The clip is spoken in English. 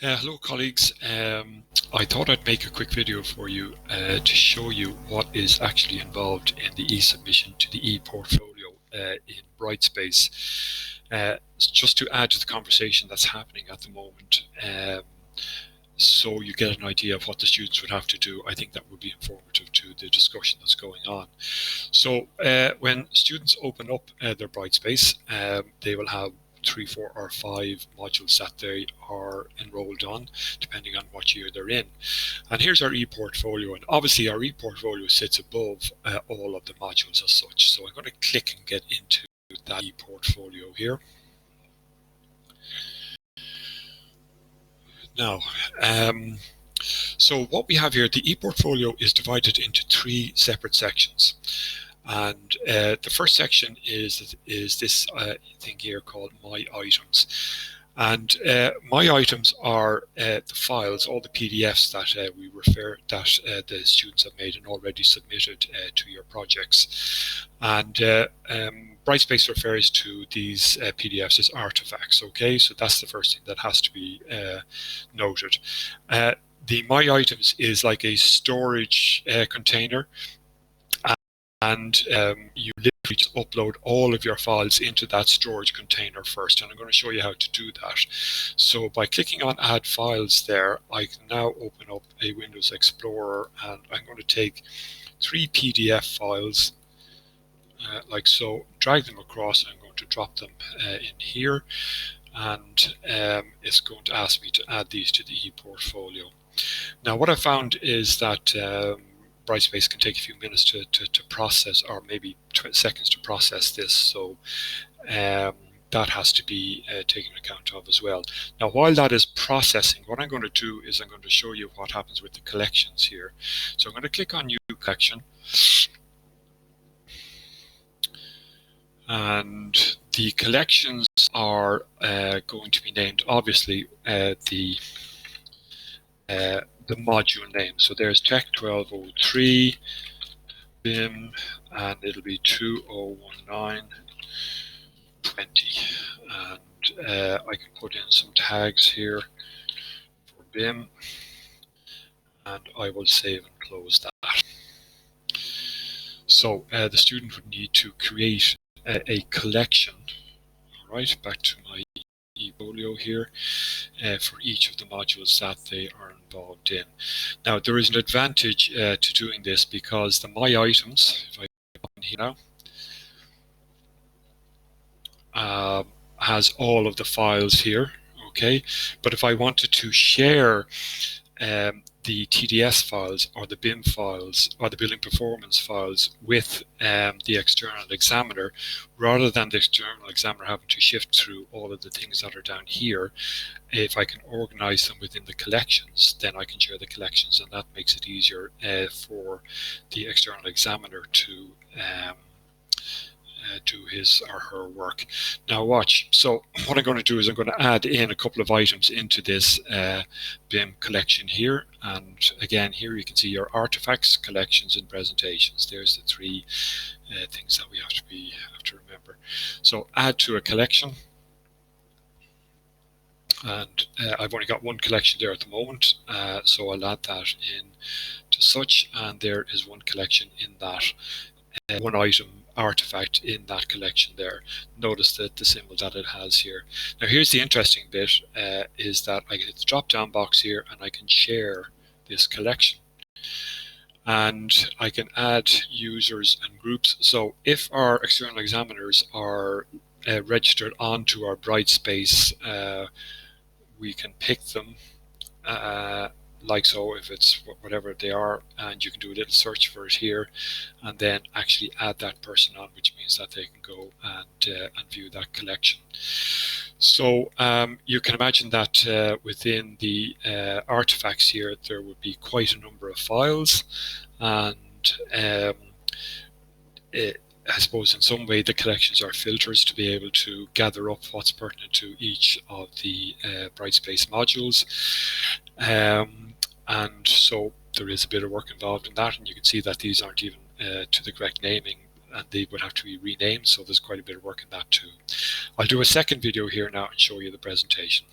Hello colleagues, I thought I'd make a quick video for you to show you what is actually involved in the e-submission to the ePortfolio in Brightspace. Just to add to the conversation that's happening at the moment, so you get an idea of what the students would have to do. I think that would be informative to the discussion that's going on. So when students open up their Brightspace, they will have 3, 4 or 5 modules that they are enrolled on, depending on what year they're in. And here's our ePortfolio, and obviously our ePortfolio sits above all of the modules as such. So I'm going to click and get into that ePortfolio here. Now, so what we have here, the ePortfolio is divided into 3 separate sections. And the first section is this thing here called My Items. And My Items are the files, all the PDFs that we refer that the students have made and already submitted to your projects. And Brightspace refers to these PDFs as artifacts. Okay, so that's the first thing that has to be noted. The My Items is like a storage container. And you literally just upload all of your files into that storage container first, and I'm going to show you how to do that. So by clicking on Add Files there, I can now open up a Windows Explorer, and I'm going to take 3 PDF files like so, drag them across, and I'm going to drop them in here, and it's going to ask me to add these to the ePortfolio. Now what I found is that Brightspace can take a few minutes to process, or maybe 20 seconds to process this, so that has to be taken account of as well. Now while that is processing, what I'm going to do is I'm going to show you what happens with the collections here. So I'm going to click on New Collection, and the collections are going to be named, obviously, the module name. So there's Tech 1203 BIM, and it'll be 2019 20. And I can put in some tags here for BIM, and I will save and close that. So the student would need to create a collection. All right, back to my ePortfolio here for each of the modules that they are involved in. Now there is an advantage to doing this, because the My Items, if I go in here now, has all of the files here, okay? But if I wanted to share the TDS files or the BIM files or the building performance files with the external examiner, rather than the external examiner having to shift through all of the things that are down here, if I can organize them within the collections, then I can share the collections, and that makes it easier for the external examiner to do his or her work. Now watch, so what I'm going to do is I'm going to add in a couple of items into this BIM collection here, and again here you can see your artifacts, collections and presentations. There's the 3 things that we have to remember. So add to a collection, and I've only got one collection there at the moment, so I'll add that in to such, and there is one collection in that, one item artifact in that collection there. Notice that the symbol that it has here. Now here's the interesting bit, is that I can hit the drop down box here and I can share this collection, and I can add users and groups. So if our external examiners are registered onto our Brightspace, we can pick them like so, if it's whatever they are, and you can do a little search for it here, and then actually add that person on, which means that they can go and view that collection. So you can imagine that within the artifacts here, there would be quite a number of files, and I suppose in some way the collections are filters to be able to gather up what's pertinent to each of the Brightspace modules. And so there is a bit of work involved in that, and you can see that these aren't even to the correct naming, and they would have to be renamed, so there's quite a bit of work in that too. I'll do a second video here now and show you the presentation.